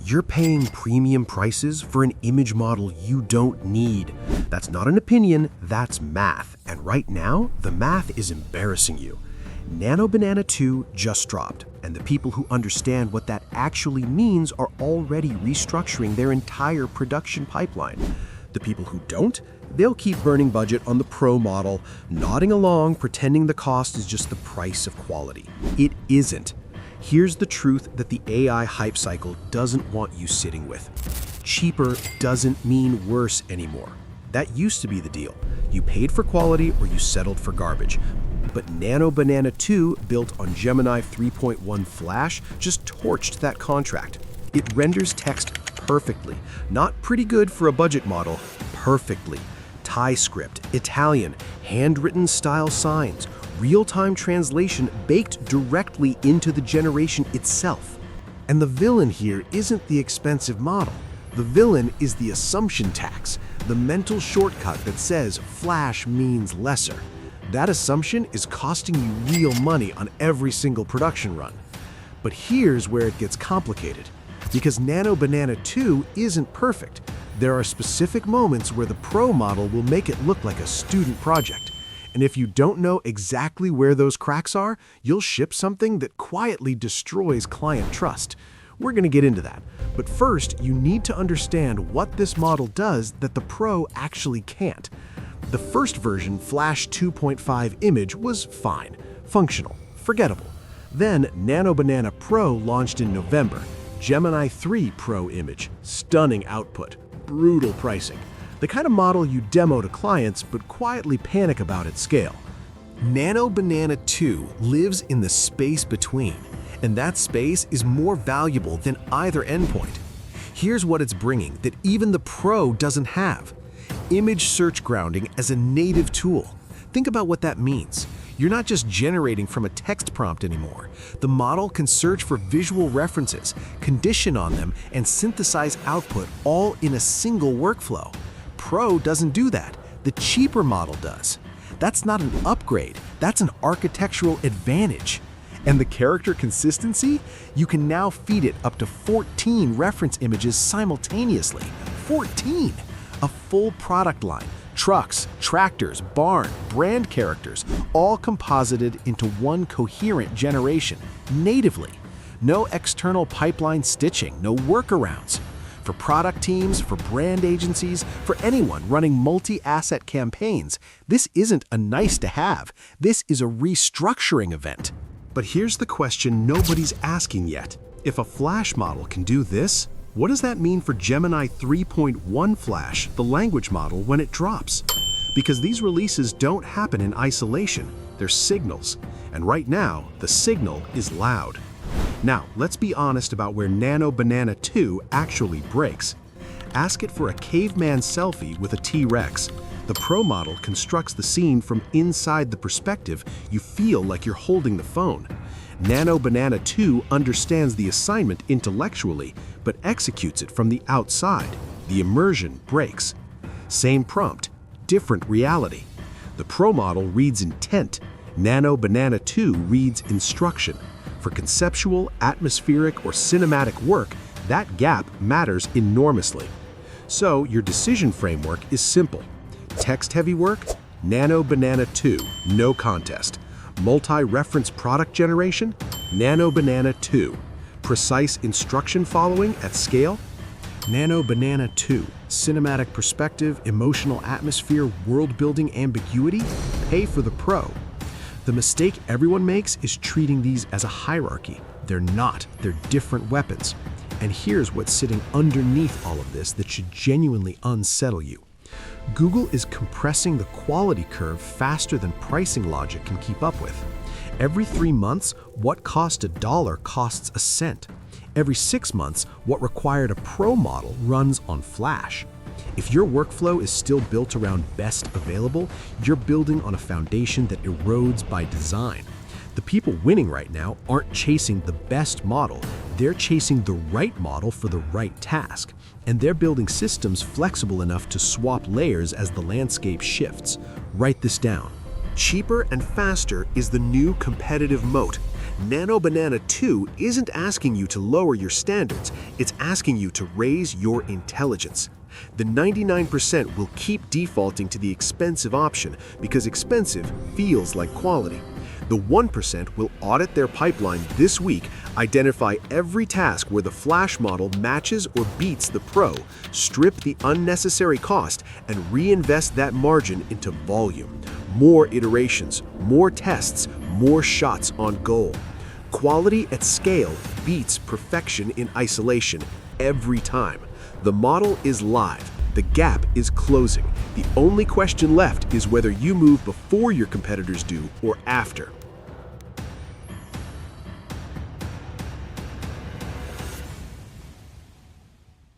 You're paying premium prices for an image model you don't need. That's not an opinion, that's math. And right now, the math is embarrassing you. Nano Banana 2 just dropped, and the people who understand what that actually means are already restructuring their entire production pipeline. The people who don't, they'll keep burning budget on the Pro model, nodding along, pretending the cost is just the price of quality. It isn't. Here's the truth that the AI hype cycle doesn't want you sitting with. Cheaper doesn't mean worse anymore. That used to be the deal. You paid for quality or you settled for garbage. But Nano Banana 2, built on Gemini 3.1 Flash, just torched that contract. It renders text perfectly. Not pretty good for a budget model, perfectly. Thai script, Italian, handwritten-style signs, real-time translation baked directly into the generation itself. And the villain here isn't the expensive model. The villain is the assumption tax, the mental shortcut that says Flash means lesser. That assumption is costing you real money on every single production run. But here's where it gets complicated. Because Nano Banana 2 isn't perfect. There are specific moments where the Pro model will make it look like a student project. And if you don't know exactly where those cracks are, you'll ship something that quietly destroys client trust. We're going to get into that. But first, you need to understand what this model does that the Pro actually can't. The first version, Flash 2.5 image, was fine, functional, forgettable. Then Nano Banana Pro launched in November. Gemini 3 Pro image, stunning output, brutal pricing. The kind of model you demo to clients but quietly panic about at scale. Nano Banana 2 lives in the space between, and that space is more valuable than either endpoint. Here's what it's bringing that even the Pro doesn't have. Image search grounding as a native tool. Think about what that means. You're not just generating from a text prompt anymore. The model can search for visual references, condition on them, and synthesize output all in a single workflow. Pro doesn't do that. The cheaper model does. That's not an upgrade. That's an architectural advantage. And the character consistency? You can now feed it up to 14 reference images simultaneously. 14! A full product line. Trucks, tractors, barn, brand characters, all composited into one coherent generation, natively. No external pipeline stitching, no workarounds. For product teams, for brand agencies, for anyone running multi-asset campaigns, this isn't a nice-to-have. This is a restructuring event. But here's the question nobody's asking yet. If a Flash model can do this, what does that mean for Gemini 3.1 Flash, the language model, when it drops? Because these releases don't happen in isolation, they're signals. And right now, the signal is loud. Now, let's be honest about where Nano Banana 2 actually breaks. Ask it for a caveman selfie with a T-Rex. The Pro model constructs the scene from inside the perspective you feel like you're holding the phone. Nano Banana 2 understands the assignment intellectually, but executes it from the outside. The immersion breaks. Same prompt, different reality. The Pro model reads intent. Nano Banana 2 reads instruction. For conceptual, atmospheric, or cinematic work, that gap matters enormously. So your decision framework is simple. Text-heavy work? Nano Banana 2, no contest. Multi-reference product generation? Nano Banana 2. Precise instruction following at scale? Nano Banana 2. Cinematic perspective, emotional atmosphere, world-building ambiguity? Pay for the Pro. The mistake everyone makes is treating these as a hierarchy. They're not. They're different weapons. And here's what's sitting underneath all of this that should genuinely unsettle you. Google is compressing the quality curve faster than pricing logic can keep up with. Every 3 months, what cost $1 costs a cent. Every 6 months, what required a Pro model runs on Flash. If your workflow is still built around best available, you're building on a foundation that erodes by design. The people winning right now aren't chasing the best model, they're chasing the right model for the right task. And they're building systems flexible enough to swap layers as the landscape shifts. Write this down. Cheaper and faster is the new competitive moat. Nano Banana 2 isn't asking you to lower your standards, it's asking you to raise your intelligence. The 99% will keep defaulting to the expensive option because expensive feels like quality. The 1% will audit their pipeline this week, identify every task where the Flash model matches or beats the Pro, strip the unnecessary cost, and reinvest that margin into volume. More iterations, more tests, more shots on goal. Quality at scale beats perfection in isolation every time. The model is live. The gap is closing. The only question left is whether you move before your competitors do or after.